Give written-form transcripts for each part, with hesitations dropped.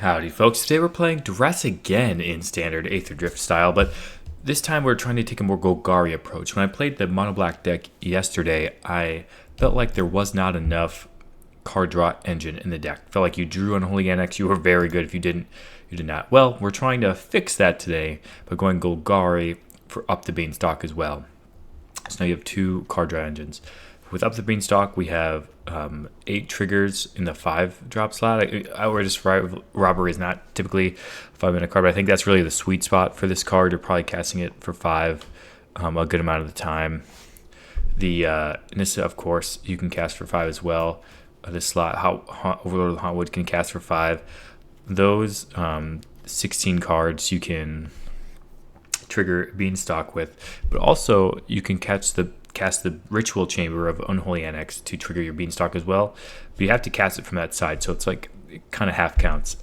Howdy folks, today we're playing Duress again in standard Aetherdrift style, but this time we're trying to take a more Golgari approach. When I played the mono black deck yesterday, I felt like there was not enough card draw engine in the deck. Felt like you drew Unholy Annex, you were very good. If you didn't, you did not. Well, we're trying to fix that today by going Golgari for Up the Beanstalk as well. So now you have two card draw engines. With Up the Beanstalk, we have 8 triggers in the 5-drop slot. Outrageous Robbery is not typically a 5-mana card, but I think that's really the sweet spot for this card. You're probably casting it for 5 a good amount of the time. The Nissa, of course, you can cast for 5 as well. This slot, Overlord of the Hauntwoods can cast for 5. Those 16 cards you can trigger Beanstalk with, but also you can cast the Ritual Chamber of Unholy Annex to trigger your Beanstalk as well, but you have to cast it from that side, so it's like it kind of half counts.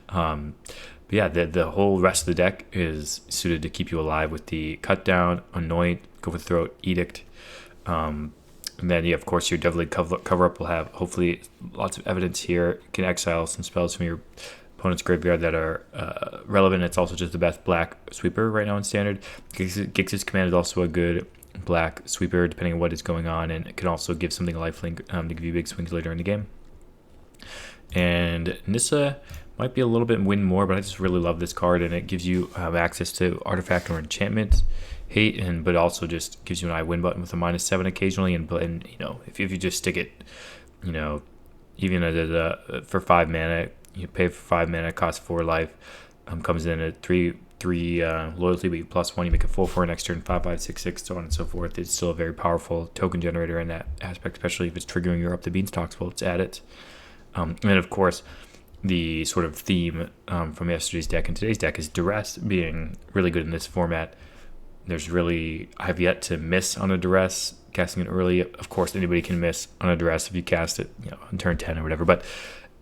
But yeah, the whole rest of the deck is suited to keep you alive with the Cut Down, Anoint, Go for Throat, Edict, and then of course your Deadly cover up will have hopefully lots of evidence here. You can exile some spells from your opponent's graveyard that are relevant. It's also just the best black sweeper right now in standard. Gix's Command is also a good black sweeper depending on what is going on, and it can also give something a lifelink to give you big swings later in the game. And Nissa might be a little bit win more, but I just really love this card, and it gives you access to artifact or enchantment hate, but also just gives you an I win button with a -7 occasionally, and you know, if you just stick it, you know, even for 5 mana, you pay for 5 mana, costs 4 life, comes in at 3 loyalty, but you +1, you make it 4/4 next turn, 5/5, 6/6, so on and so forth. It's still a very powerful token generator in that aspect, especially if it's triggering your Up the Beanstalks while it's at it. And then of course, the sort of theme from yesterday's deck and today's deck is Duress being really good in this format. I've yet to miss on a Duress, casting it early. Of course, anybody can miss on a Duress if you cast it, you know, on turn 10 or whatever, but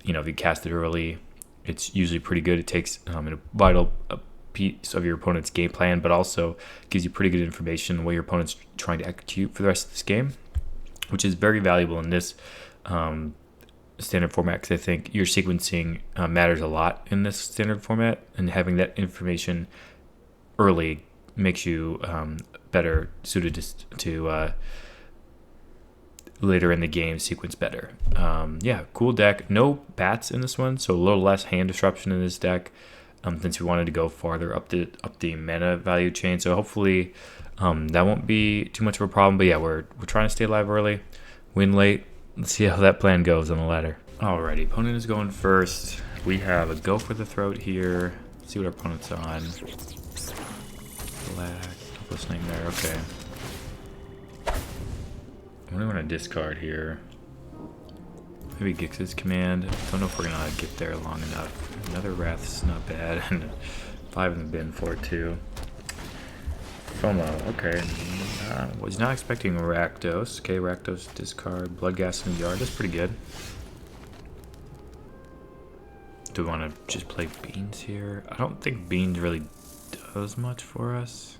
you know, if you cast it early, it's usually pretty good. It takes a vital piece of your opponent's game plan, but also gives you pretty good information on what your opponent's trying to execute for the rest of this game, which is very valuable in this standard format, because I think your sequencing matters a lot in this standard format, and having that information early makes you better suited to later in the game sequence better. Yeah, cool deck. No bats in this one, so a little less hand disruption in this deck, since we wanted to go farther up the mana value chain. So hopefully that won't be too much of a problem. But yeah, we're trying to stay alive early, win late. Let's see how that plan goes on the ladder. Alrighty, opponent is going first. We have a Go for the Throat here. Let's see what our opponent's on. Black, Hopeless Nightmare, okay. What do I want to discard here? Maybe Gix's Command. Don't know if we're gonna get there long enough. Another Wrath's not bad, and 5 in the bin for it too. FOMO, okay. Was not expecting Rakdos. Okay, Rakdos discard. Bloodghast in the yard. That's pretty good. Do we want to just play Beans here? I don't think Beans really does much for us.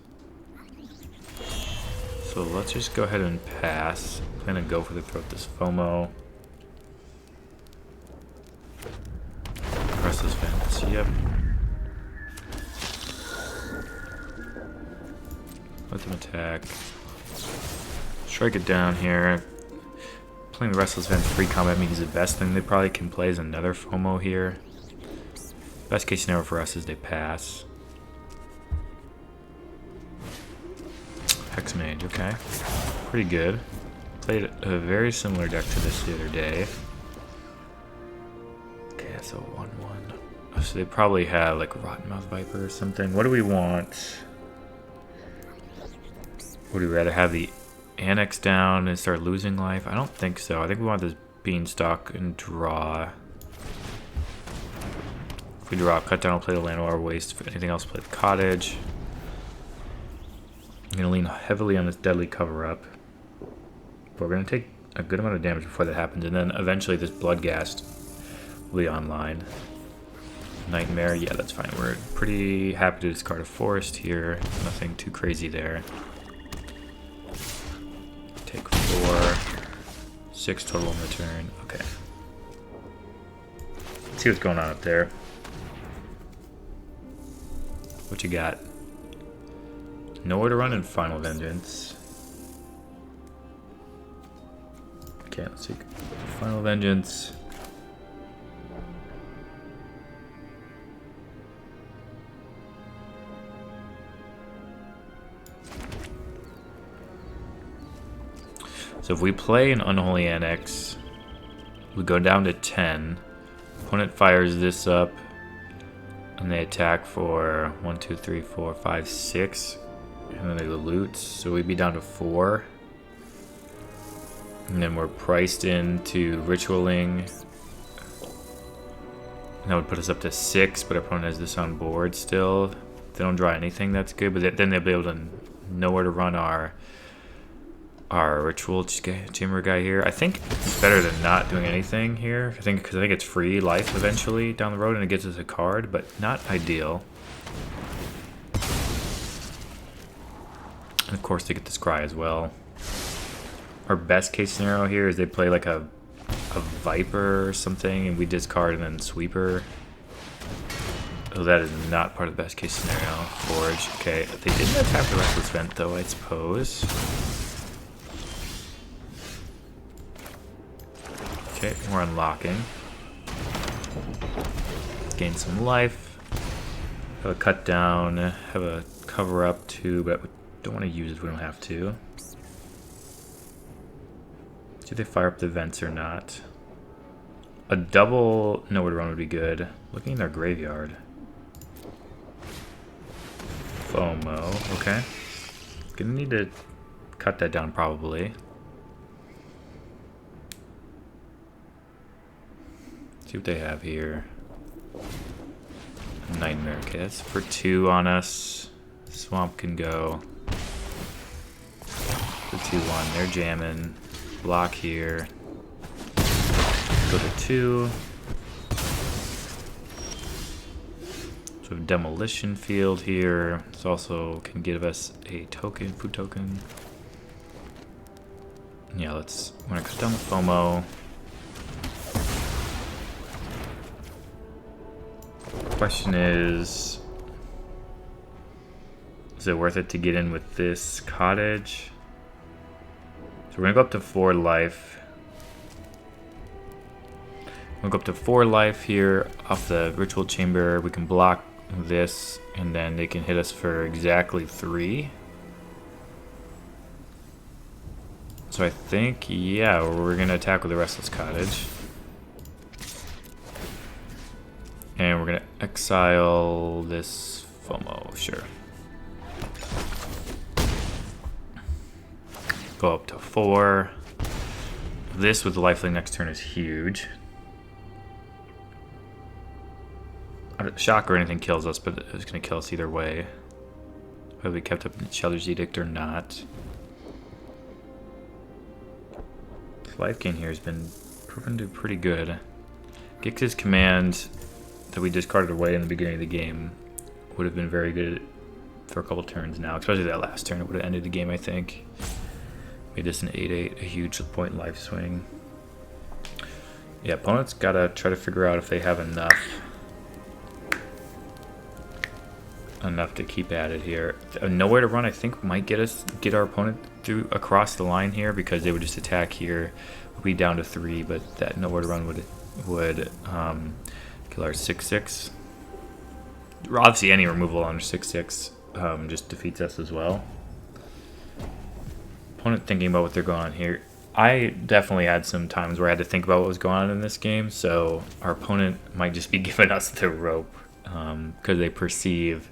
So let's just go ahead and pass. Plan to Go for the Throat this FOMO. Restless Vents, yep. Let them attack. Strike it down here. Playing the Restless Vents free combat means the best thing they probably can play is another FOMO here. Best case scenario for us is they pass. Hexmage, okay. Pretty good. Played a very similar deck to this the other day. Okay, that's a 1/1. Oh, so they probably have like Rottenmouth Viper or something. What do we want? Would we rather have the Annex down and start losing life? I don't think so. I think we want this Beanstalk and draw. If we draw, cut down, we'll play the Llanowar Wastes. For anything else, play the Cottage. I'm going to lean heavily on this Deadly cover-up. But we're going to take a good amount of damage before that happens. And then eventually this Bloodghast will be online. Nightmare, yeah, that's fine. We're pretty happy to discard a Forest here. Nothing too crazy there. Take 4. 6 total on the turn. Okay. see what's going on up there. What you got? Nowhere to run in Final Vengeance. Okay, let's see. Final Vengeance. So if we play an Unholy Annex, we go down to 10. Opponent fires this up, and they attack for 1, 2, 3, 4, 5, 6, and then they loot. So we'd be down to 4. And then we're priced into ritualing. And that would put us up to 6, but our opponent has this on board still. If they don't draw anything, that's good. But then they'll be able to know where to run our ritual chamber guy here. I think it's better than not doing anything here. Because I think it's free life eventually down the road, and it gets us a card, but not ideal. And of course, they get this cry as well. Our best case scenario here is they play like a Viper or something, and we discard and then Sweeper. Oh, that is not part of the best case scenario. Forge. Okay, they didn't attack the Restless Vent though, I suppose. Okay, we're unlocking. Gain some life. Have a cut down. Have a cover up too, but we don't want to use it if we don't have to. See if they fire up the vents or not. A double nowhere to run would be good. Looking in their graveyard. FOMO, okay. Gonna need to cut that down probably. See what they have here. Nightmare Kiss for 2 on us. Swamp can go. The 2-1, they're jamming. Block here. Go to 2. So we have Demolition Field here. This also can give us a token, food token. Yeah, we're gonna cut down the FOMO. Question is it worth it to get in with this cottage? So we're gonna go up to 4 life. We'll go up to 4 life here off the ritual chamber. We can block this, and then they can hit us for exactly 3. So I think, yeah, we're gonna attack with the Restless Cottage. And we're gonna exile this FOMO, sure. Go up to 4. This with the lifelink next turn is huge. Shock or anything kills us, but it's gonna kill us either way. Whether we kept up Sheoldred's Edict or not. Life gain here has been proven to be pretty good. Gix's command that we discarded away in the beginning of the game would have been very good for a couple turns now, especially that last turn. It would have ended the game, I think. Made this an 8-8, a huge point life swing. Yeah, opponents gotta try to figure out if they have enough to keep at it here. Nowhere to run, I think, might get our opponent through across the line here, because they would just attack here. We'll be down to 3, but that nowhere to run would kill our 6/6. Obviously, any removal on 6/6 just defeats us as well. Opponent thinking about what they're going on here. I definitely had some times where I had to think about what was going on in this game, so our opponent might just be giving us the rope because they perceive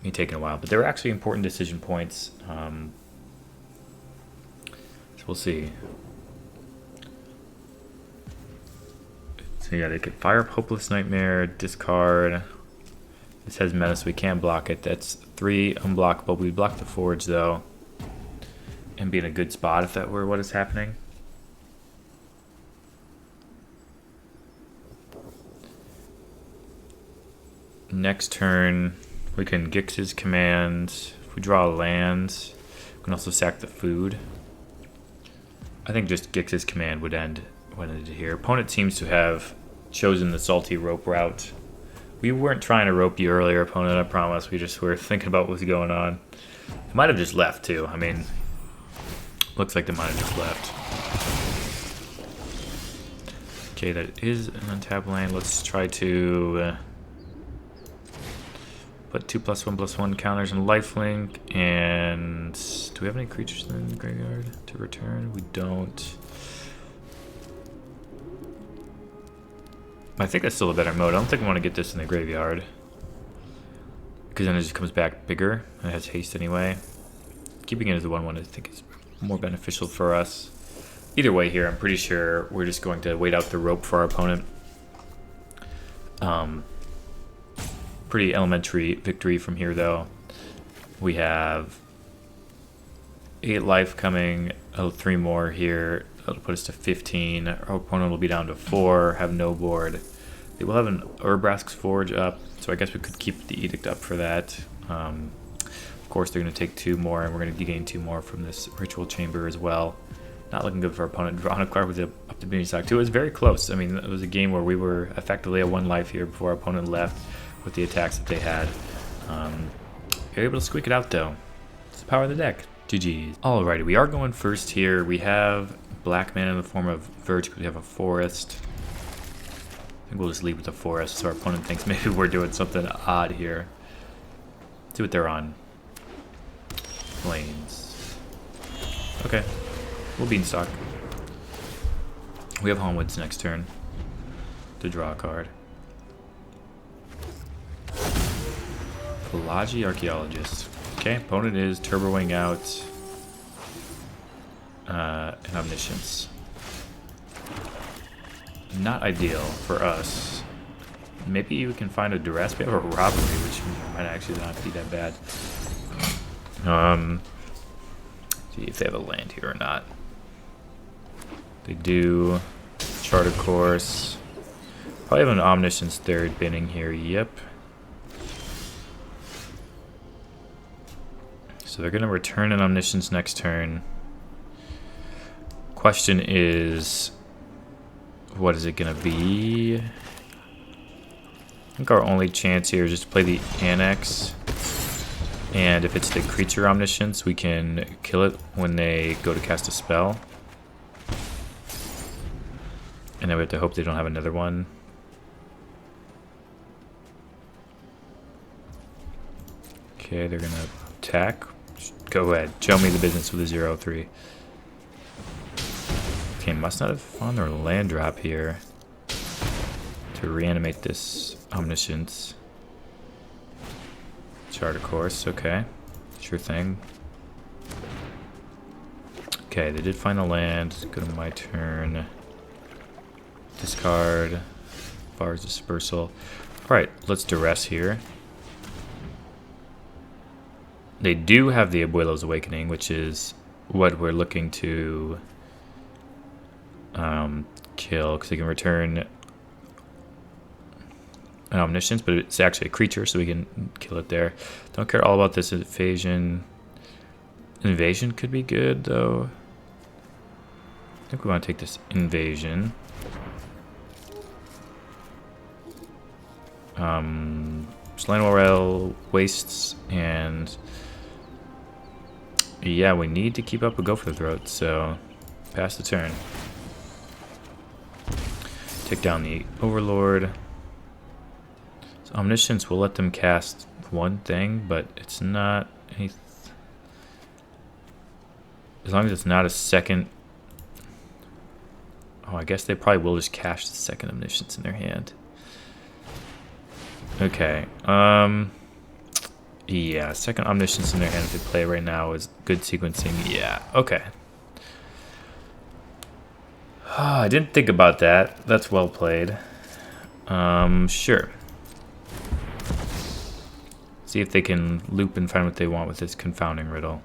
me taking a while. But they were actually important decision points, so we'll see. So yeah, they could fire up Hopeless Nightmare, discard. This has Menace, we can block it. That's 3 unblockable. We block the Forge though, and be in a good spot if that were what is happening. Next turn, we can Gix's command. If we draw a land, we can also sack the food. I think just Gix's command would end when it here. Opponent seems to have chosen the salty rope route. We weren't trying to rope you earlier, opponent, I promise. We just were thinking about what was going on. They might have just left, too. I mean, looks like they might have just left. Okay, that is an untapped land. Let's try to put 2+1/+1 counters in lifelink. And do we have any creatures in the graveyard to return? We don't. I think that's still a better mode. I don't think I want to get this in the graveyard, because then it just comes back bigger. It has haste anyway. Keeping it as a 1/1 I think is more beneficial for us. Either way here, I'm pretty sure we're just going to wait out the rope for our opponent. Pretty elementary victory from here, though. We have 8 life coming, 3 more here. That'll put us to 15. Our opponent will be down to 4, have no board. They will have an Urbrask's Forge up, so I guess we could keep the Edict up for that. Of course, they're going to take 2 more, and we're going to gain 2 more from this Ritual Chamber as well. Not looking good for our opponent. Drawing a card with the Up the Beanstalk, too. It was very close. I mean, it was a game where we were effectively at 1 life here before our opponent left with the attacks that they had. You're able to squeak it out, though. It's the power of the deck. GG's. Alrighty, we are going first here. We have black mana in the form of Verge, because we have a forest. I think we'll just leave with the forest so our opponent thinks maybe we're doing something odd here. See what they're on. Plains. Okay. We'll Beanstalk. We have Hauntwoods next turn to draw a card. Pelagi Archaeologist. Okay, opponent is Turbo-wing out and Omniscience. Not ideal for us. Maybe we can find a Duress. We have a Robbery, which might actually not be that bad. See if they have a land here or not. They do. Charter Course. Probably have an Omniscience third binning here. Yep. So they're going to return an Omniscience next turn. Question is, what is it going to be? I think our only chance here is just to play the Annex. And if it's the creature Omniscience, we can kill it when they go to cast a spell. And then we have to hope they don't have another one. Okay, they're going to attack. Go ahead. Show me the business with a 0/3. Okay, must not have found their land drop here to reanimate this Omniscience. Charter Course, okay. Sure thing. Okay, they did find the land. Go to my turn. Discard. Bar's Dispersal. Alright, let's Duress here. They do have the Abuelo's Awakening, which is what we're looking to kill, because they can return an Omniscience, but it's actually a creature, so we can kill it there. Don't care all about this invasion. Invasion could be good, though. I think we want to take this Invasion. Llanowar Wastes, and yeah, we need to keep up a Go for the Throat, so pass the turn. Take down the Overlord. So Omniscience will let them cast one thing, but it's not any. As long as it's not a second. Oh, I guess they probably will just cash the second Omniscience in their hand. Okay. Yeah, second Omniscience in their hand if they play right now is good sequencing. Yeah, okay. I didn't think about that. That's well played. Sure. See if they can loop and find what they want with this Confounding Riddle.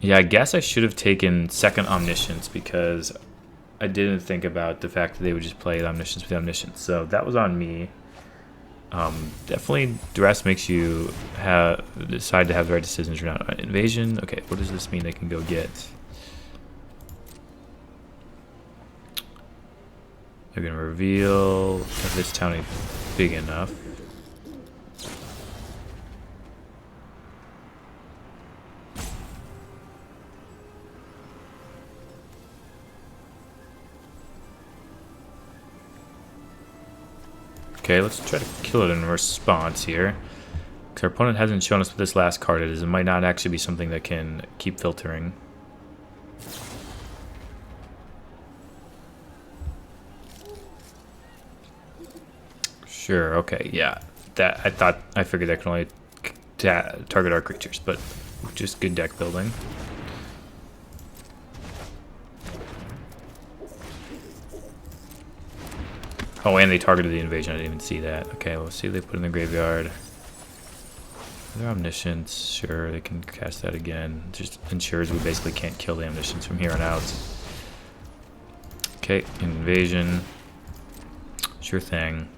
Yeah, I guess I should have taken second Omniscience because I didn't think about the fact that they would just play the Omniscience with the Omniscience. So that was on me. Definitely Duress makes you decide to have the right decisions or not. Invasion, okay, what does this mean they can go get? They're gonna reveal if this town is big enough. Okay, let's try to kill it in response here. Because our opponent hasn't shown us what this last card is. It might not actually be something that can keep filtering. Sure, okay, yeah. That I figured that can only target our creatures, but just good deck building. Oh, and they targeted the invasion. I didn't even see that. Okay, we'll see if they put it in the graveyard. Their Omniscience, sure, they can cast that again. Just ensures we basically can't kill the Omniscience from here on out. Okay, invasion. Sure thing.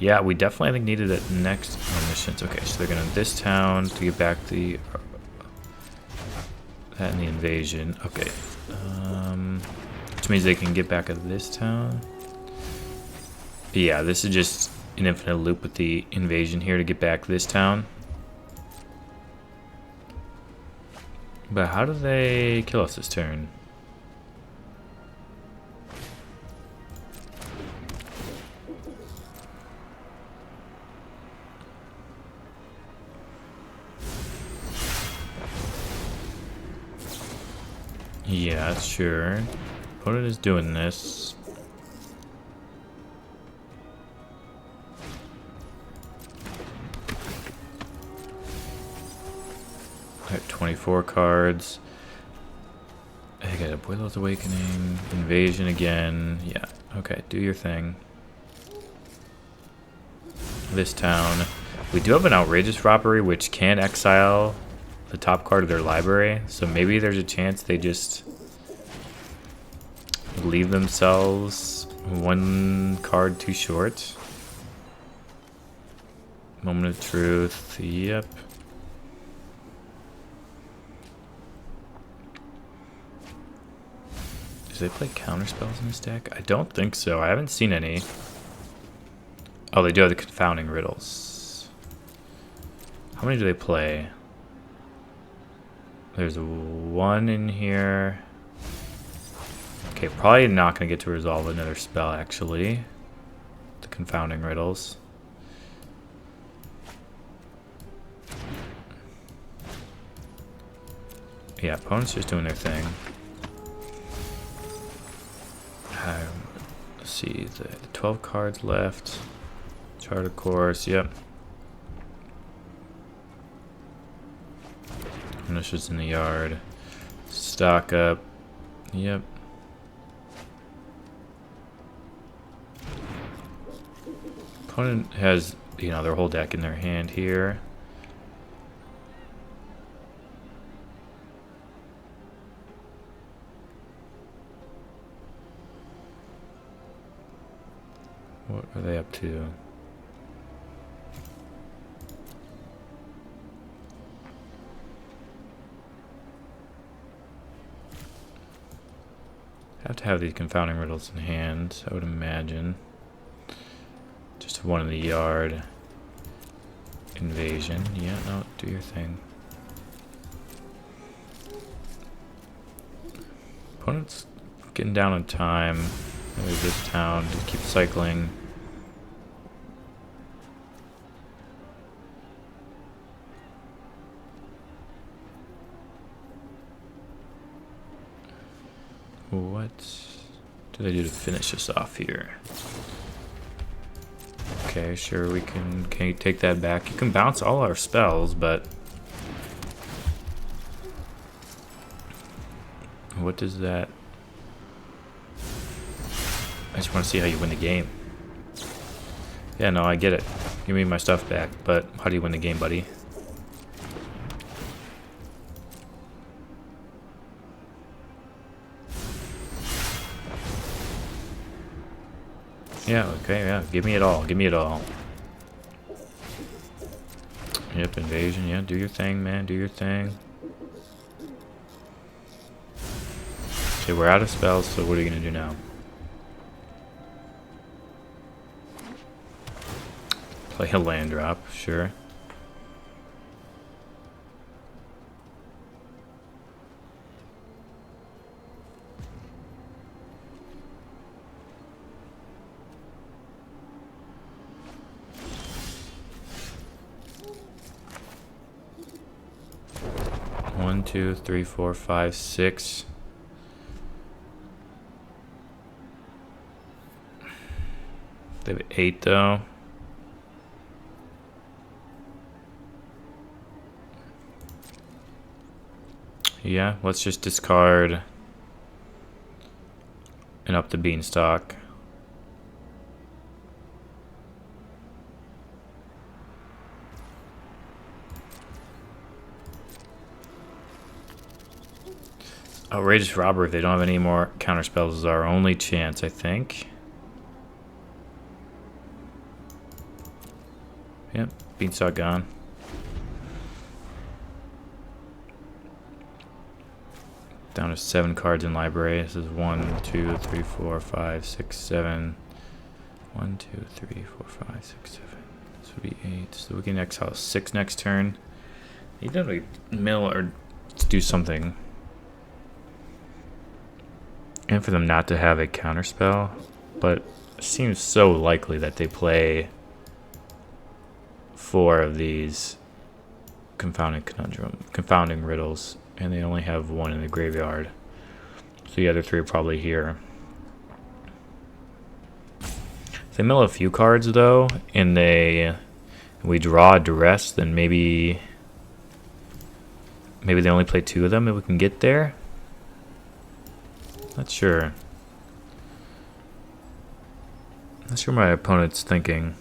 Yeah, we definitely, I think, needed it next Omniscience. Okay, so they're going to this town to get back the... that and the invasion. Okay. Which means they can get back at this town. Yeah, this is just an infinite loop with the invasion here to get back this town. But how do they kill us this turn? Yeah, sure. Opponent is doing this. I have 24 cards. I got a Boiler's Awakening, Invasion again. Yeah, okay, do your thing. This town. We do have an Outrageous Robbery, which can exile the top card of their library. So maybe there's a chance they just leave themselves one card too short. Moment of Truth. Yep. Do they play counter spells in this deck? I don't think so. I haven't seen any. Oh, they do have the Confounding Riddles. How many do they play? There's one in here. Okay, probably not going to get to resolve another spell, actually. The Confounding Riddles. Yeah, opponent's just doing their thing. Let's see, the 12 cards left. Charter Course, yep. Finishes in the yard. Stock up, yep. Opponent has, you know, their whole deck in their hand here. What are they up to? Have to have these Confounding Riddles in hand, I would imagine. Just one in the yard. Invasion. Yeah, no, do your thing. Opponent's getting down on time. Maybe this town, just keep cycling. What do they do to finish us off here? Okay, sure, we can you take that back? You can bounce all our spells, but what does that... I just want to see how you win the game. Yeah, no, I get it. Give me my stuff back, but how do you win the game, buddy? Yeah, okay, yeah, give me it all, give me it all. Yep, invasion, yeah, do your thing, man, do your thing. Okay, we're out of spells, so what are you gonna do now? Play a land drop, sure. One, two, three, four, five, six. They have 8 though. Yeah, let's just discard and Up the Beanstalk. Outrageous Robbery, if they don't have any more counterspells, is our only chance, I think. Yep, Beanstalk gone. Down to 7 cards in library. This is 1, 2, 3, 4, 5, 6, 7. 1, 2, 3, 4, 5, 6, 7. This would be 8. So we can exile 6 next turn. You don't mill or do something. And for them not to have a counterspell, but it seems so likely that they play 4 of these confounding riddles, and they only have 1 in the graveyard. So the other 3 are probably here. If they mill a few cards though, and we draw a Duress, then maybe they only play 2 of them, and we can get there. Not sure. Not sure my opponent's thinking.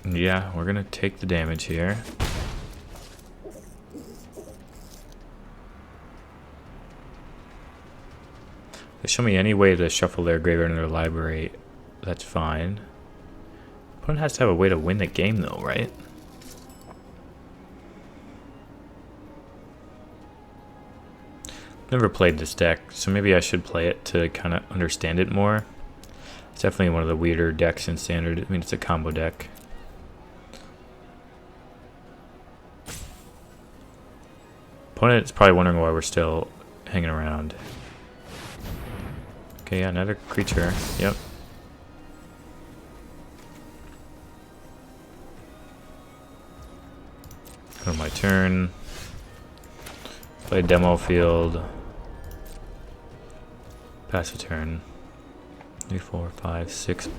Yeah, we're gonna take the damage here. They show me any way to shuffle their graveyard in their library, that's fine. Opponent has to have a way to win the game though, right? Never played this deck, so maybe I should play it to kind of understand it more. It's definitely one of the weirder decks in Standard. I mean, it's a combo deck. Opponent is probably wondering why we're still hanging around. Okay, yeah, another creature. Yep. On my turn. Play Demo Field. Pass a turn. 3, 4, 5, 6.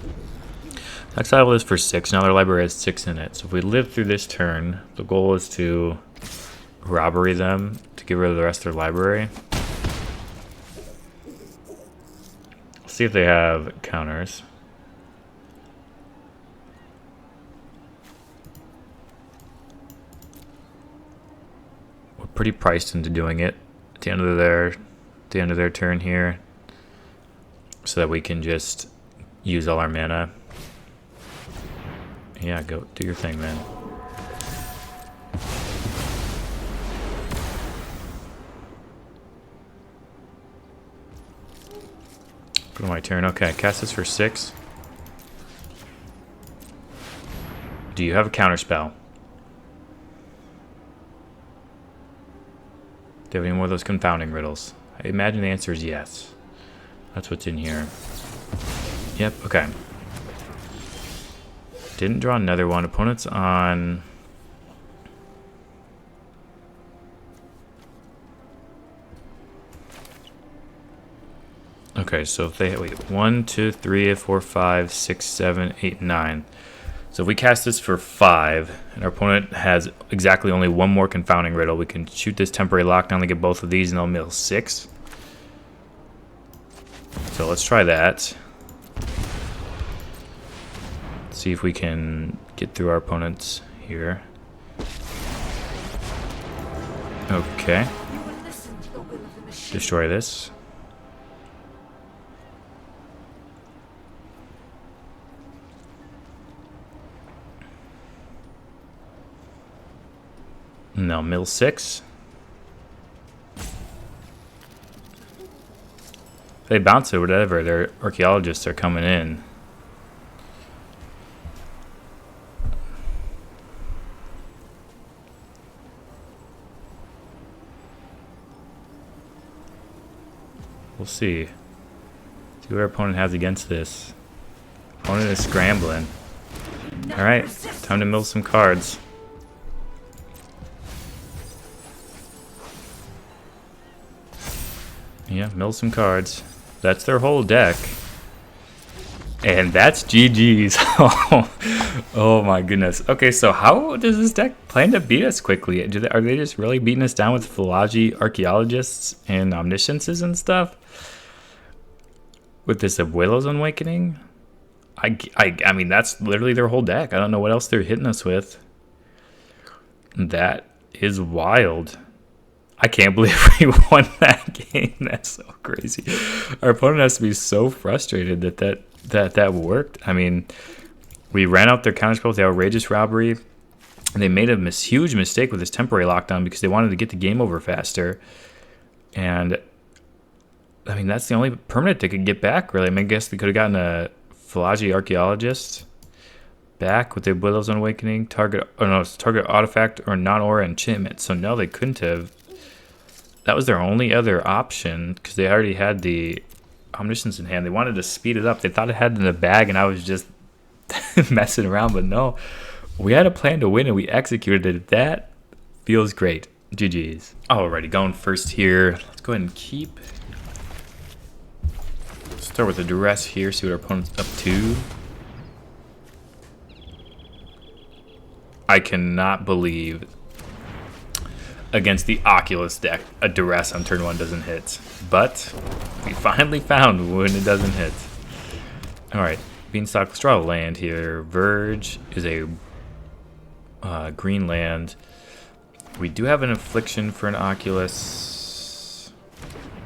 Exile is for 6. Now their library has 6 in it. So if we live through this turn, the goal is to robbery them to get rid of the rest of their library. See if they have counters. We're pretty priced into doing it at the end of their turn here, so that we can just use all our mana. Yeah, go do your thing, man. Go to my turn. Okay, cast this for 6. Do you have a counterspell? Do you have any more of those confounding riddles? I imagine the answer is yes. That's what's in here. Yep, okay. Didn't draw another one. Opponent's on... Okay, so if they... Wait, 1, 2, 3, 4, 5, 6, 7, 8, 9. So if we cast this for 5, and our opponent has exactly only 1 more confounding riddle, we can shoot this temporary lockdown to get both of these, and they'll mill 6. So let's try that. See if we can get through our opponents here. Okay. Destroy this. Now mill 6. If they bounce it or whatever, their archaeologists are coming in. We'll see. See what our opponent has against this. Opponent is scrambling. Alright, time to mill some cards. Yeah, mill some cards. That's their whole deck. And that's GG's. Oh my goodness. Okay, so how does this deck plan to beat us quickly? Are they just really beating us down with Philogy Archaeologists and Omnisciences and stuff? With this Abuelo's Awakening? I mean, that's literally their whole deck. I don't know what else they're hitting us with. That is wild. I can't believe we won that game. That's so crazy. Our opponent has to be so frustrated that worked. I mean, we ran out their counterspell with the Outrageous Robbery, and they made a huge mistake with this temporary lockdown because they wanted to get the game over faster. And I mean, that's the only permanent they could get back, really. I mean, I guess they could have gotten a Philogy Archaeologist back with the Abuelo's Awakening, target artifact or non-aura enchantment. So no, they couldn't have. That was their only other option because they already had the Omniscience in hand. They wanted to speed it up. They thought it had it in the bag, and I was just messing around. But no, we had a plan to win, and we executed it. That feels great. GG's. Alrighty, going first here. Let's go ahead and keep. Start with the Duress here, see what our opponent's up to. I cannot believe against the Oculus deck, a Duress on turn 1 doesn't hit. But we finally found when it doesn't hit. Alright, Beanstalk, let's draw a land here. Verge is a green land. We do have an Affliction for an Oculus.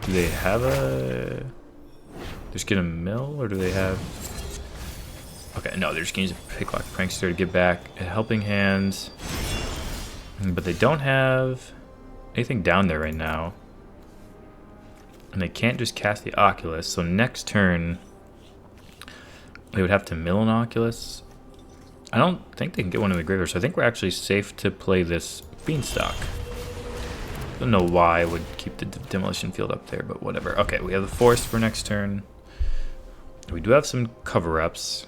Do they have a... Just get a mill, or do they have... Okay, no, they're just going to use a Picklock Prankster to get back a Helping Hand. But they don't have anything down there right now. And they can't just cast the Oculus, so next turn they would have to mill an Oculus. I don't think they can get one in the graveyard, so I think we're actually safe to play this Beanstalk. Don't know why I would keep the Demolition Field up there, but whatever. Okay, we have the Forest for next turn. We do have some cover-ups.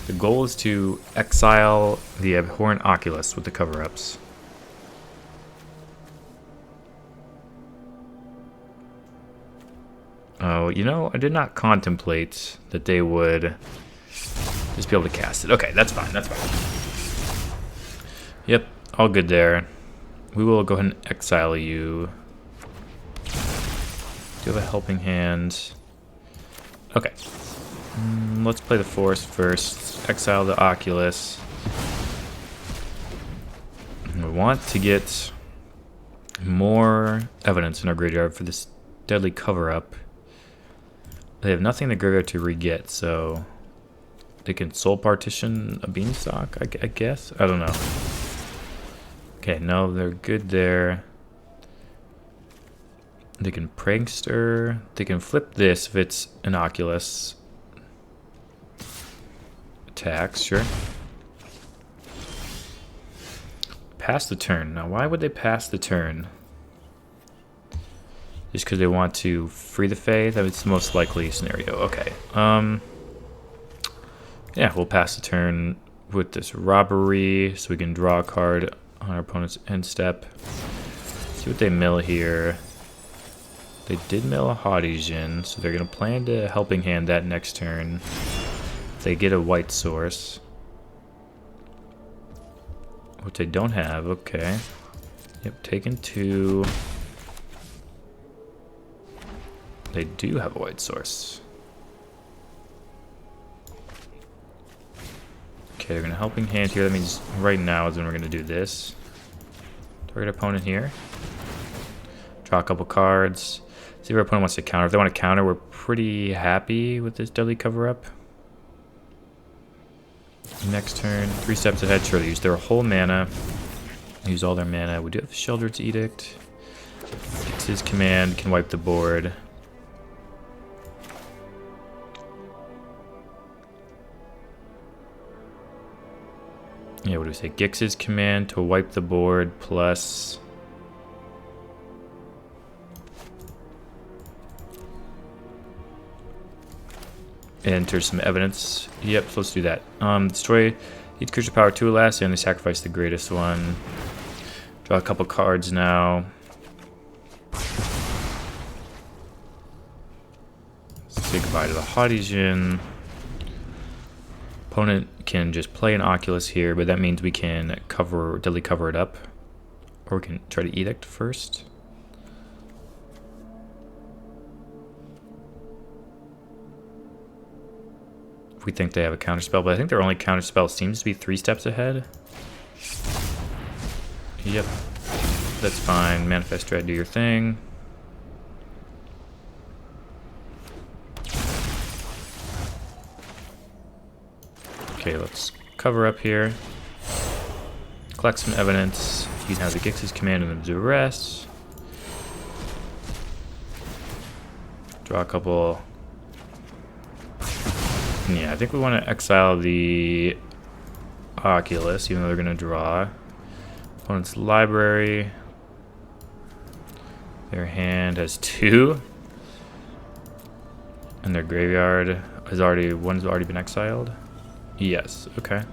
The goal is to exile the Abhorrent Oculus with the cover-ups. Oh, you know, I did not contemplate that they would just be able to cast it. Okay, that's fine, that's fine. Yep, all good there. We will go ahead and exile you. Do you have a Helping Hand? Okay. Let's play the Forest first. Exile the Oculus. We want to get more evidence in our graveyard for this deadly cover-up. They have nothing in the graveyard to re-get, so they can soul partition a Beanstalk, I guess? I don't know. Okay, no, they're good there. They can Prankster. They can flip this if it's an Oculus. Attacks, sure. Pass the turn. Now, why would they pass the turn? Just because they want to free the Fae? That's the most likely scenario. Okay. Yeah, we'll pass the turn with this Robbery, so we can draw a card on our opponent's end step. See what they mill here. They did mill a Haudijin, so they're going to plan to Helping Hand that next turn. If they get a white source. Which they don't have, okay. Yep, taken 2. They do have a white source. Okay, they're going to Helping Hand here. That means right now is when we're going to do this. Target opponent here. Draw a couple cards. See if our opponent wants to counter. If they want to counter, we're pretty happy with this deadly cover-up. Next turn, 3 steps ahead. Sure, they use their whole mana. Use all their mana. We do have Sheoldred's Edict. Gets his command, can wipe the board. Yeah, what do we say? Gix's command to wipe the board plus... enter some evidence. Yep, so let's do that. Destroy each creature power 2 or less, and only sacrifice the greatest one. Draw a couple cards now. Say goodbye to the Haudegen. Opponent can just play an Oculus here, but that means we can deadly cover it up. Or we can try to Edict first. If we think they have a counterspell, but I think their only counterspell seems to be 3 steps ahead. Yep, that's fine. Manifest Dread, do your thing. Okay, let's cover up here. Collect some evidence. He has a Gix's command and a Duress. Draw a couple. Yeah, I think we want to exile the Oculus, even though they're going to draw. Opponent's library. Their hand has 2. And their graveyard has one's already been exiled. Yes, okay.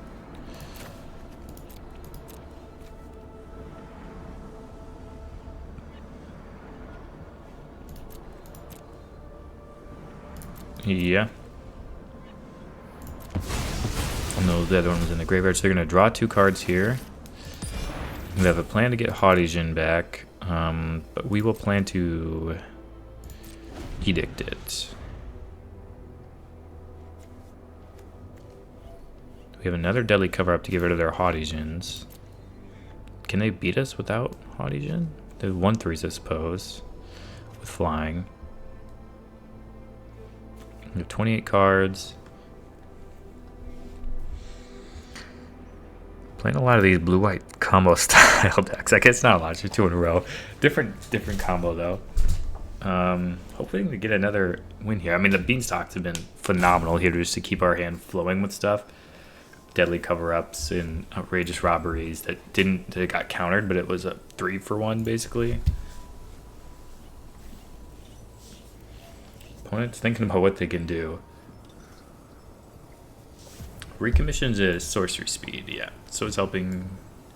Yeah. Oh no, the other one was in the graveyard, so they're going to draw 2 cards here. We have a plan to get Haudegen back, but we will plan to Edict it. We have another deadly cover-up to get rid of their Haudegens. Can they beat us without Haudegen? They have 1/3s, I suppose, with flying. We have 28 cards. Playing a lot of these blue-white combo style decks. I guess not a lot, just 2 in a row. Different combo though. Hopefully we can get another win here. I mean, the Beanstalks have been phenomenal here just to keep our hand flowing with stuff. Deadly cover-ups and outrageous robberies that got countered, but it was a 3-for-1 basically. Opponent's thinking about what they can do. Recommissions is sorcery speed, yeah. So it's helping,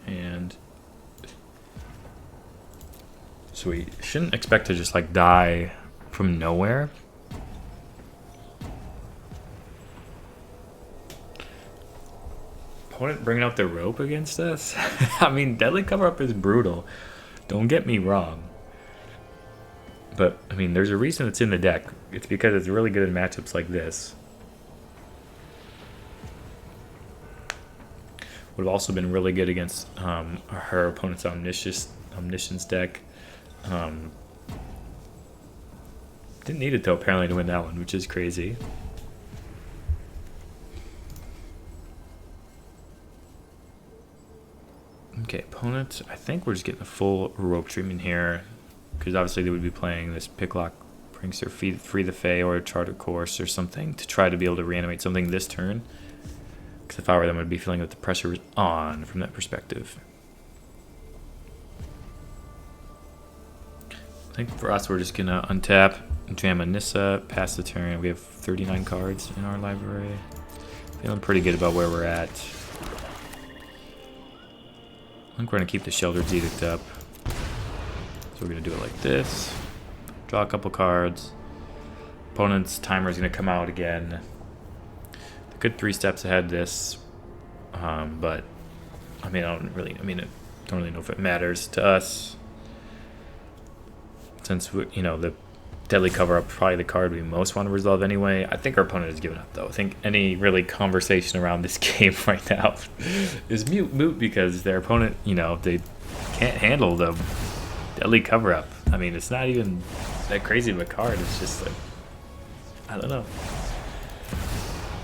and so we shouldn't expect to just like die from nowhere. Opponent bringing out the rope against us? I mean, deadly cover-up is brutal. Don't get me wrong. But, I mean, there's a reason it's in the deck. It's because it's really good in matchups like this. Would have also been really good against her opponent's Omniscience deck. Didn't need it, though, apparently, to win that one, which is crazy. Okay, opponent. I think we're just getting the full rope treatment here, because obviously they would be playing this Picklock Prankster, Free the Fae, or a Charter Course or something to try to be able to reanimate something this turn. Because if I were them, I'd be feeling that the pressure was on from that perspective. I think for us, we're just gonna untap, jam a Nissa, pass the turn. We have 39 cards in our library. Feeling pretty good about where we're at. I think we're going to keep the Sheoldred's Edict up. So we're going to do it like this. Draw a couple cards. Opponent's timer is going to come out again. A good 3 steps ahead this. But, I mean, I don't really know if it matters to us. Since, the deadly cover-up, probably the card we most want to resolve anyway. I think our opponent has given up, though. I think any really conversation around this game right now is moot because their opponent, they can't handle the deadly cover-up. I mean, it's not even that crazy of a card. It's just like, I don't know.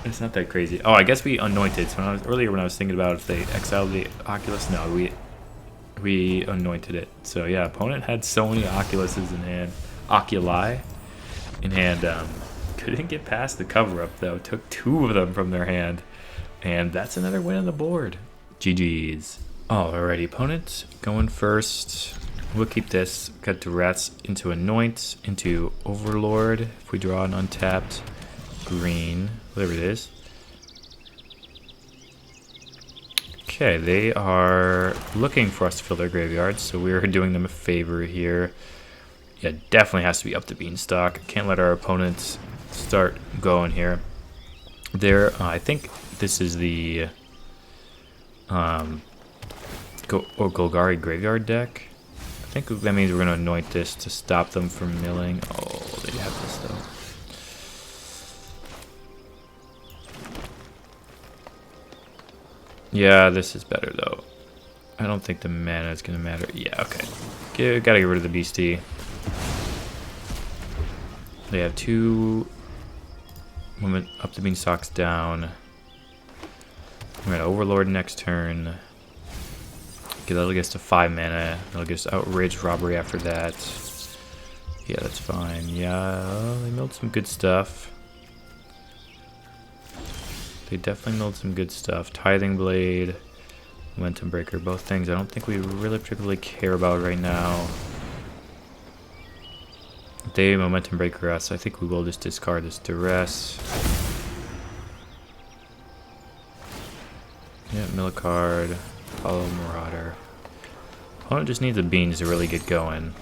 It's not that crazy. Oh, I guess we anointed. So when I was thinking about if they exiled the Oculus, no, we anointed it. So yeah, opponent had so many Oculuses in hand. Oculi in hand. Couldn't get past the cover-up, though. Took 2 of them from their hand. And that's another win on the board. GG's. Alrighty, opponent going first. We'll keep this. Got Duress into Anoint, into Overlord. If we draw an untapped green, whatever it is. Okay, they are looking for us to fill their graveyard, so we're doing them a favor here. Yeah, definitely has to be Up the Beanstalk. Can't let our opponents start going here. There, I think this is the Golgari Graveyard deck. I think that means we're going to anoint this to stop them from milling. Oh, they have this though. Yeah, this is better though. I don't think the mana is going to matter. Yeah, okay. Gotta get rid of the beastie. They have 2 Up the Beanstalks down. We're gonna Overlord next turn. Okay, that'll get us to 5 mana. That'll get us Outrageous Robbery after that. Yeah, that's fine. Yeah, they milled some good stuff. They definitely milled some good stuff. Tithing Blade, Momentum Breaker, both things I don't think we really particularly care about right now. If they Momentum Breaker us, I think we will just discard this Duress. Yeah, mill a card. Follow Marauder. Opponent just needs the beans to really get going.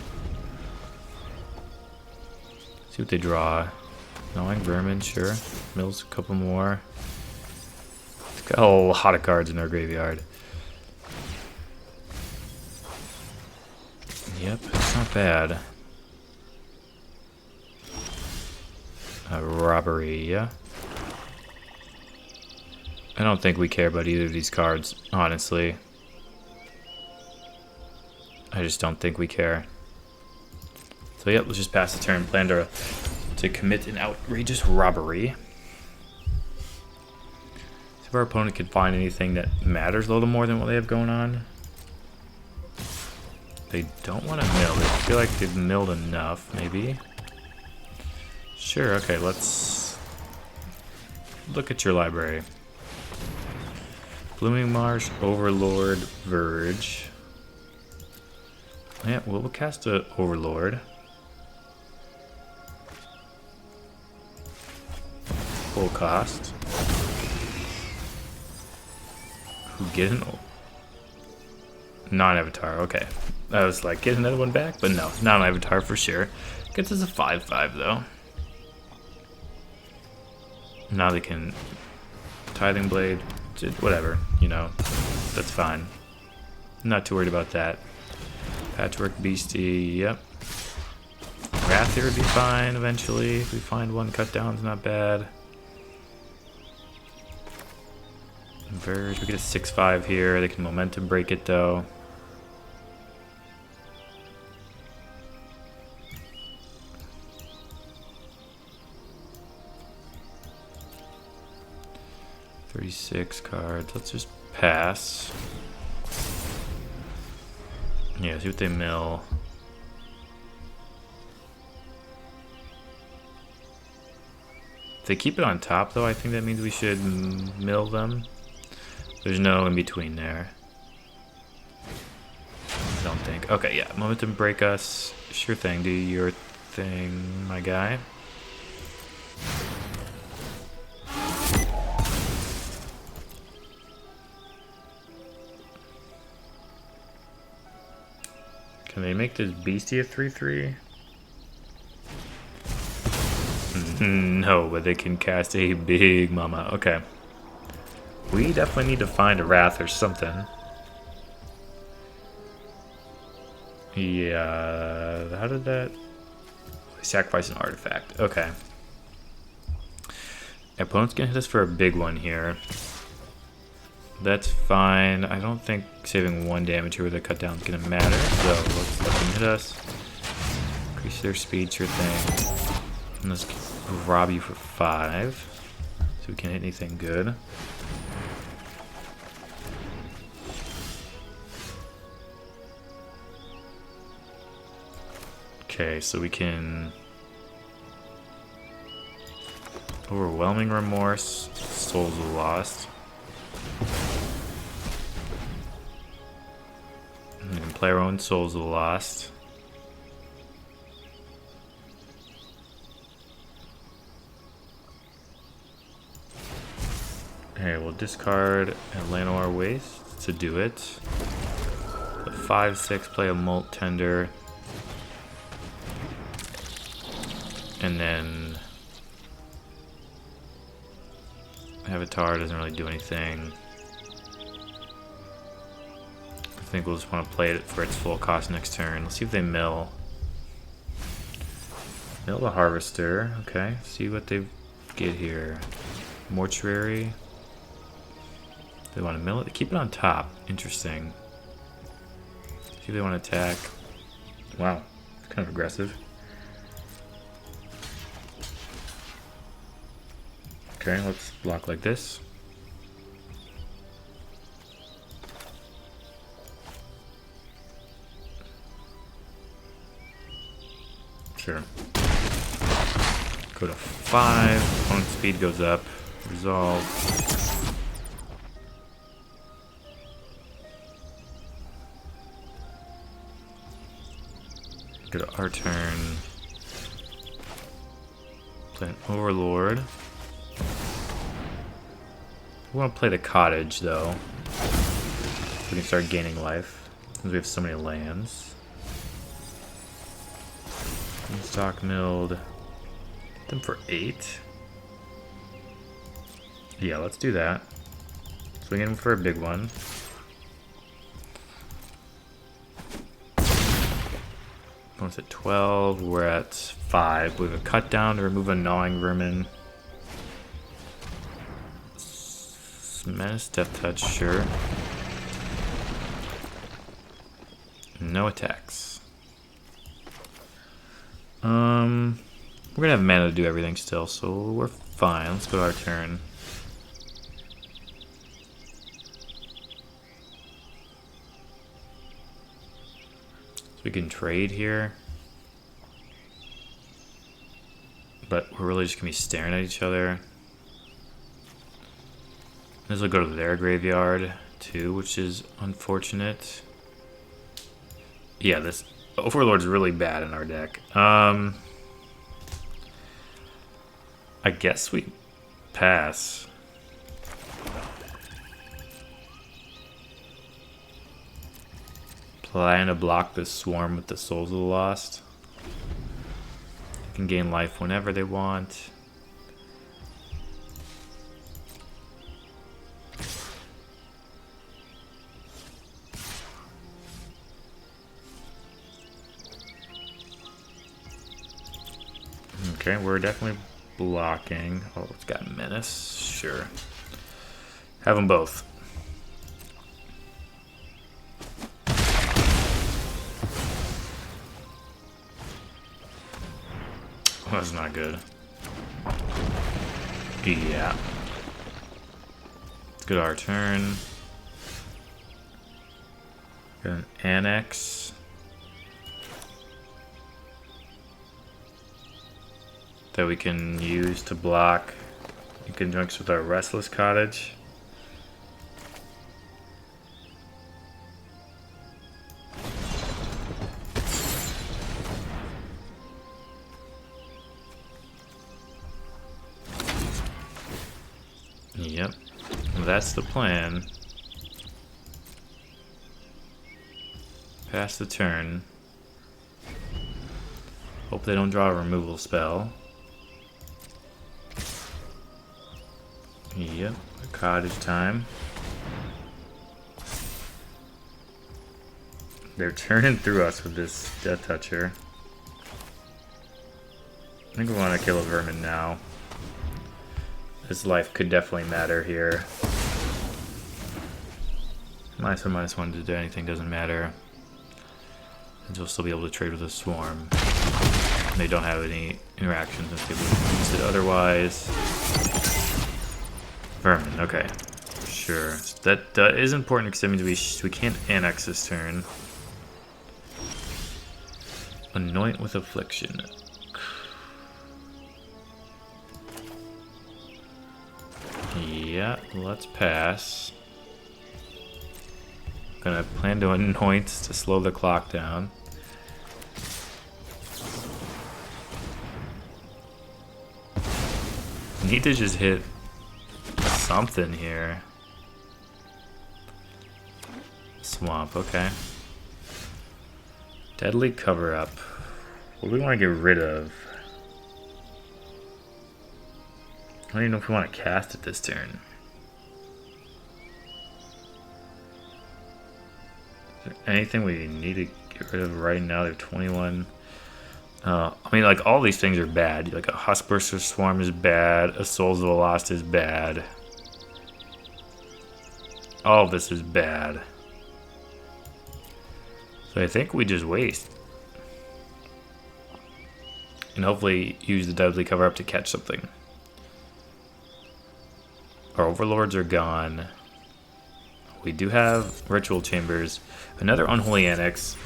See what they draw. Gnawing Vermin, sure. Mills a couple more. It's got a lot of cards in their graveyard. Yep, it's not bad. Robbery, yeah. I don't think we care about either of these cards, honestly. I just don't think we care. So yep, let's just pass the turn. Plan to commit an outrageous robbery. See if our opponent can find anything that matters a little more than what they have going on. They don't want to mill. They feel like they've milled enough, maybe. Sure, okay, let's look at your library. Blooming Marsh, Overlord, Verge. Yeah, well, we'll cast a Overlord. Full cost. Who get an non-avatar? Okay, I was like, get another one back, but no, non-avatar for sure. Gets us a 5/5 though. Now they can Tithing Blade, whatever, you know, that's fine. Not too worried about that. Patchwork Beastie, yep. Wrathier would be fine eventually. If we find one, cut down's not bad. Verge, we get a 6/5 here. They can Momentum Break it though. $36 cards. Let's just pass. Yeah, see what they mill. If they keep it on top, though, I think that means we should mill them. There's no in between there. I don't think. Okay, yeah. Momentum Break us. Sure thing. Do your thing, my guy. Can they make this beastie a 3/3? No, but they can cast a big mama. Okay. We definitely need to find a Wrath or something. Yeah, how did that... Sacrifice an artifact. Okay. Opponent's gonna hit us for a big one here. That's fine. I don't think saving 1 damage here with a cut down is gonna matter. So let's let them hit us. Increase their speed, sure thing. And let's rob you for 5. So we can't hit anything good. Okay, so we can... Overwhelming Remorse, Souls Lost. play our own Souls of the Lost. Okay, we'll discard a Llanowar Wastes to do it. The 5/6, play a Molt Tender. And then Avatar doesn't really do anything. I think we'll just want to play it for its full cost next turn. Let's see if they mill. Mill the Harvester. Okay, see what they get here. Mortuary. They want to mill it. Keep it on top. Interesting. See if they want to attack. Wow, it's kind of aggressive. Okay, let's block like this. Sure. Go to 5. Opponent speed goes up. Resolve. Go to our turn. Play an Overlord. We want to play the cottage though. We can start gaining life since we have so many lands. Stock milled. Get them for 8. Yeah, let's do that. Swing in for a big one. Opponent's at 12. We're at 5. We have a cut down to remove a gnawing vermin. Menace, Death Touch, sure. No attacks. We're gonna have mana to do everything still, so we're fine. Let's go to our turn. So we can trade here. But we're really just gonna be staring at each other. This will go to their graveyard too, which is unfortunate. Yeah, this Overlord's really bad in our deck. I guess we pass. Plan to block this swarm with the Souls of the Lost. They can gain life whenever they want. Okay, we're definitely blocking. Oh, it's got Menace. Sure. Have them both. Oh, that's not good. Yeah. Let's go to our turn. Got an Annex. That we can use to block in conjunction with our Restless Cottage. Yep, that's the plan. Pass the turn. Hope they don't draw a removal spell. Yep, cottage time. They're turning through us with this Death Toucher. I think we want to kill a vermin now. His life could definitely matter here. -1, -1 to do anything doesn't matter. And we'll still be able to trade with a swarm. They don't have any interactions if they would use it otherwise. Vermin, okay. Sure. That is important because that means we can't annex this turn. Anoint with Affliction. Yeah, let's pass. gonna plan to anoint to slow the clock down. Need to just hit something here. Swamp, okay. Deadly cover up. What do we want to get rid of? I don't even know if we want to cast it this turn. Is there anything we need to get rid of right now? They're 21. I mean, like, all these things are bad. Like, a Huskburster Swarm is bad. A Souls of the Lost is bad. All of this is bad. So I think we just waste. And hopefully use the Deadly Cover-Up to catch something. Our Overlords are gone. We do have Ritual Chambers. Another Unholy Annex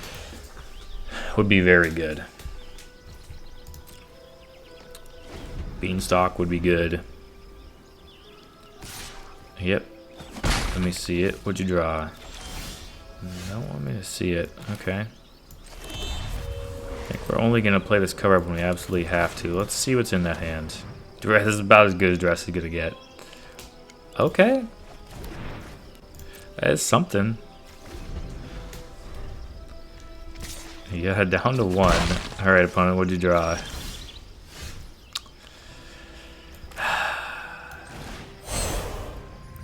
would be very good. Beanstalk would be good. Yep. Let me see it. What'd you draw? Don't want me to see it. Okay. I think we're only going to play this cover up when we absolutely have to. Let's see what's in that hand. Duress is about as good as Duress is going to get. Okay. That is something. Yeah, down to 1. Alright, opponent, what'd you draw?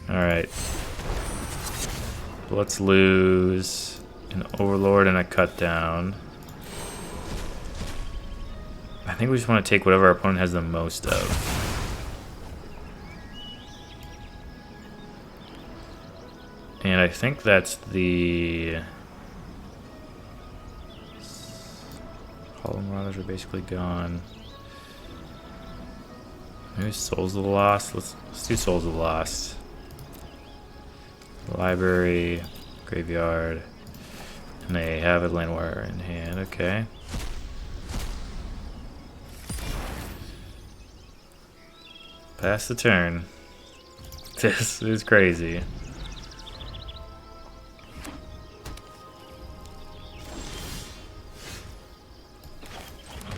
Alright. Let's lose an Overlord and a cut down. I think we just want to take whatever our opponent has the most of. And I think that's the... Hollow Marauders are basically gone. Maybe Souls of the Lost? Let's do Souls of the Lost. Library, graveyard, and they have a Llanowar in hand. Okay. Pass the turn. This is crazy.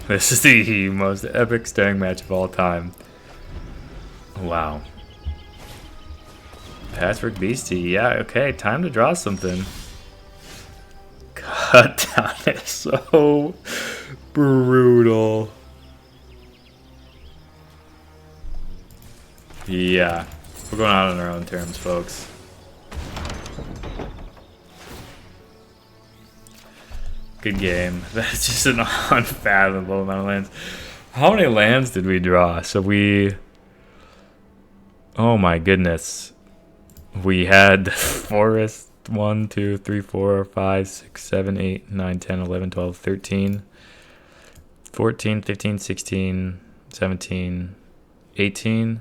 This is the most epic staring match of all time. Wow. Password Beastie, yeah, okay, time to draw something. Cut down is so brutal. Yeah, we're going out on our own terms, folks. Good game. That's just an unfathomable amount of lands. How many lands did we draw? So we... Oh my goodness. We had Forest 1, 2, 3, 4, 5, 6, 7, 8, 9, 10, 11, 12, 13, 14, 15, 16, 17, 18.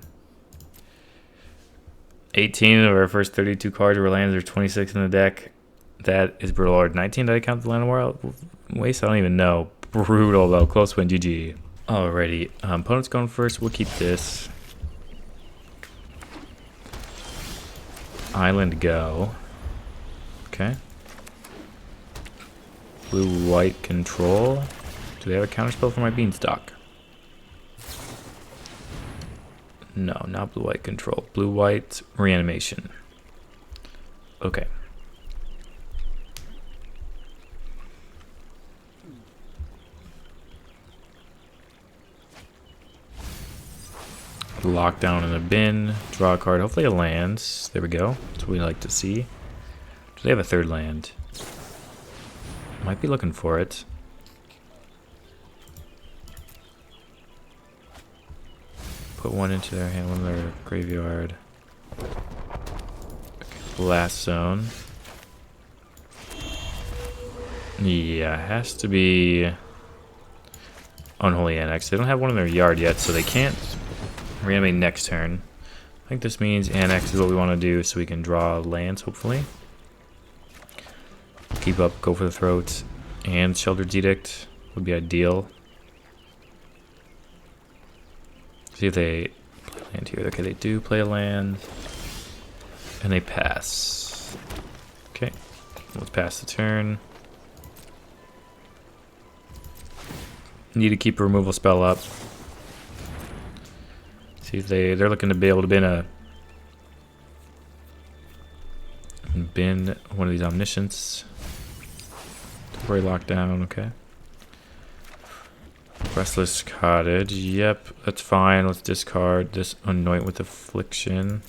18 of our first 32 cards were lands. There's 26 in the deck. That is brutal. 19, did I count the Llanowar Wastes? I don't even know. Brutal though. Close win. GG. Alrighty. Opponent's going first. We'll keep this. Island go. Okay. Blue-white control. Do they have a counterspell for my Beanstalk? No, not blue-white control. Blue-white reanimation. Okay. Lockdown in a bin. Draw a card. Hopefully a land. There we go. That's what we like to see. Do they have a third land? Might be looking for it. Put one into their hand, one in their graveyard. Okay, last zone. Yeah, it has to be Unholy Annex. They don't have one in their yard yet, so they can't reanimate next turn. I think this means Annex is what we want to do so we can draw lands, hopefully. Keep up, go for the throat, and Sheoldred's Edict would be ideal. See if they play a land here. Okay, they do play a land, and they pass. Okay. Let's pass the turn. Need to keep a removal spell up. See if they're looking to be able to bin one of these omniscients. Temporary lockdown, okay. Restless Cottage, yep, that's fine. Let's discard this Anoint with Affliction.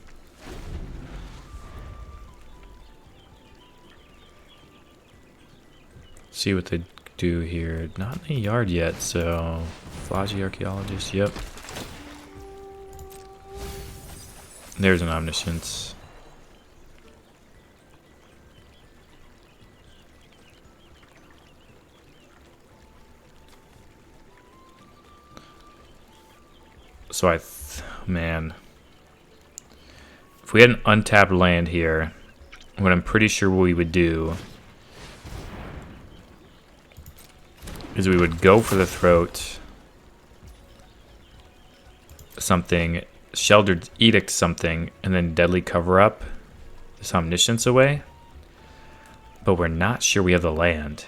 See what they do here. Not in the yard yet, so Flaggy Archaeologist, yep. There's an Omniscience. So man. If we had an untapped land here, what I'm pretty sure we would do is we would go for the throat, something, Sheoldred Edict something, and then Deadly Cover Up this Omniscience away. But we're not sure we have the land.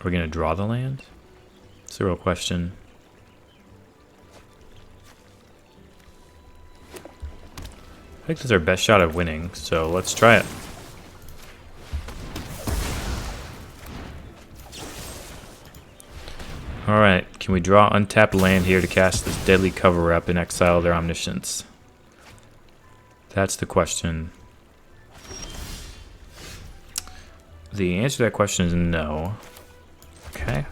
Are we going to draw the land? It's the real question. I think that's our best shot at winning, so let's try it. Alright, can we draw untapped land here to cast this Deadly Cover Up and exile their Omniscience? That's the question. The answer to that question is no. Okay.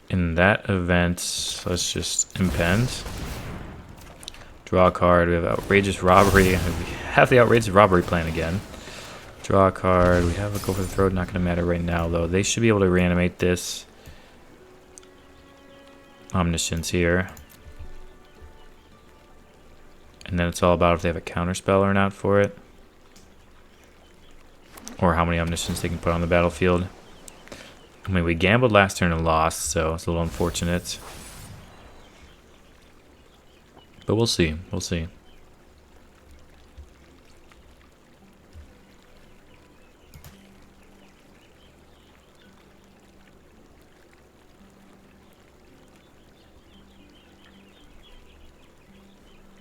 In that event, let's just impend. Draw a card. We have Outrageous Robbery. We have the Outrageous Robbery plan again. Draw a card. We have a Go for the Throat. Not going to matter right now, though. They should be able to reanimate this Omniscience here. And then it's all about if they have a counterspell or not for it. Or how many Omniscience they can put on the battlefield. I mean, we gambled last turn and lost, so it's a little unfortunate. But we'll see. We'll see.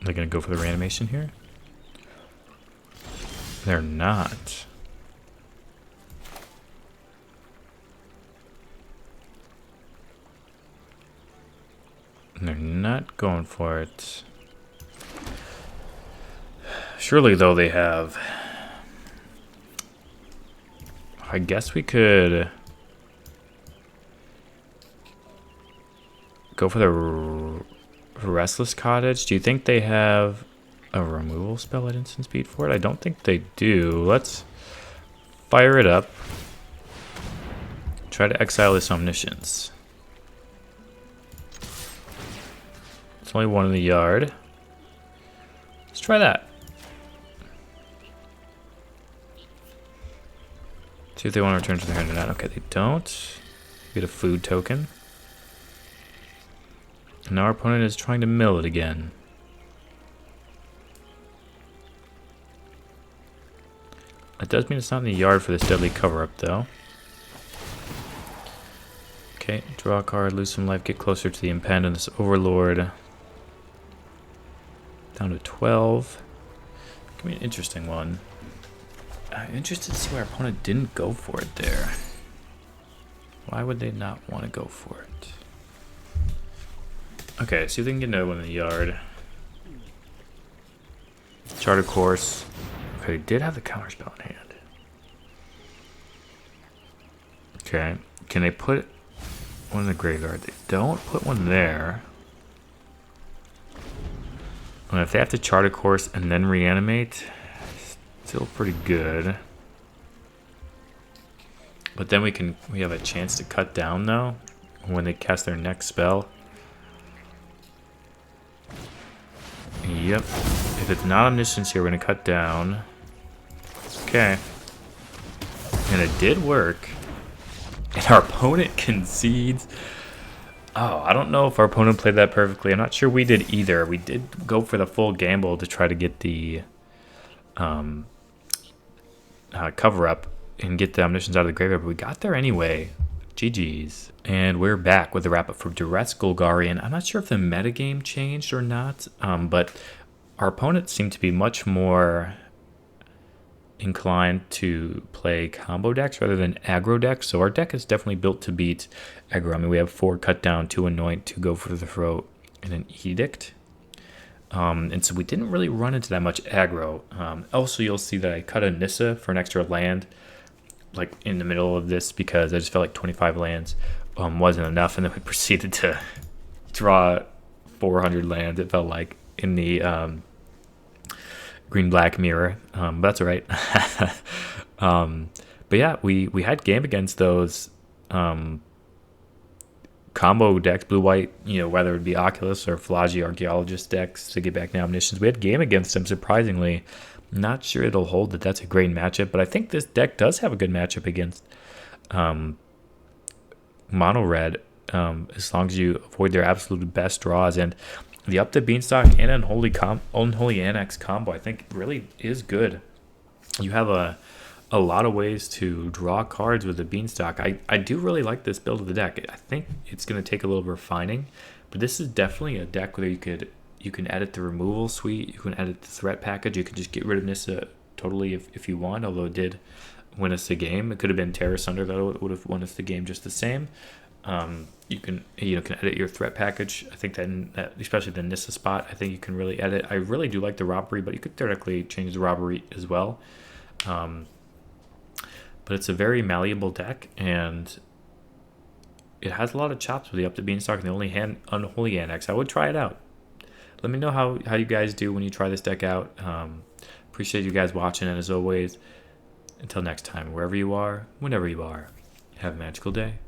They're going to go for the reanimation here? They're not. They're not going for it. Surely, though, they have. I guess we could go for the Restless Cottage. Do you think they have a removal spell at instant speed for it? I don't think they do. Let's fire it up. Try to exile this Omniscience. It's only one in the yard. Let's try that. See if they want to return to their hand or not. Okay, they don't. Get a food token. And now our opponent is trying to mill it again. That does mean it's not in the yard for this Deadly Cover-Up, though. Okay, draw a card, lose some life, get closer to the impend on this Overlord. Down to 12. Give me an interesting one. I'm interested to see why our opponent didn't go for it there. Why would they not want to go for it? Okay, see if they can get another one in the yard. Chart a course. Okay, they did have the counterspell in hand. Okay, can they put one in the graveyard? They don't put one there. And if they have to chart a course and then reanimate, still pretty good. But then we have a chance to cut down though when they cast their next spell. Yep. If it's not Omniscience here, we're gonna cut down. Okay. And it did work. And our opponent concedes. Oh, I don't know if our opponent played that perfectly. I'm not sure we did either. We did go for the full gamble to try to get the cover up and get the omniscience out of the graveyard, but we got there anyway. GG's. And we're back with the wrap up for Duress Golgari, and I'm not sure if the metagame changed or not, but our opponent seemed to be much more inclined to play combo decks rather than aggro decks. So our deck is definitely built to beat aggro. I mean, we have 4 cut down, 2 anoint, 2 go for the throat, and an edict. And so we didn't really run into that much aggro. Also, you'll see that I cut a Nissa for an extra land, like in the middle of this, because I just felt like 25 lands wasn't enough, and then we proceeded to draw 400 lands. It felt like in the green-black mirror, but that's all right. But yeah, we had game against those combo decks, blue-white, whether it be Oculus or Flagi Archaeologist decks to get back now omniscience. We had game against them, surprisingly. Not sure it'll hold that that's a great matchup, but I think this deck does have a good matchup against mono red, as long as you avoid their absolute best draws. And the Up the Beanstalk and Unholy Annex combo, I think, really is good. You have a lot of ways to draw cards with the Beanstalk. I do really like this build of the deck. I think it's going to take a little refining, but this is definitely a deck where you can edit the removal suite, you can edit the threat package, you can just get rid of Nissa totally if you want, although it did win us the game. It could have been Terror Sunder that would have won us the game just the same. You can edit your threat package. I think that especially the Nissa spot, I think you can really edit. I really do like the robbery, but you could theoretically change the robbery as well. But it's a very malleable deck, and it has a lot of chops with the Up the Beanstalk and the Unholy Annex. I would try it out. Let me know how you guys do when you try this deck out. Appreciate you guys watching, and as always, until next time, wherever you are, whenever you are, have a magical day.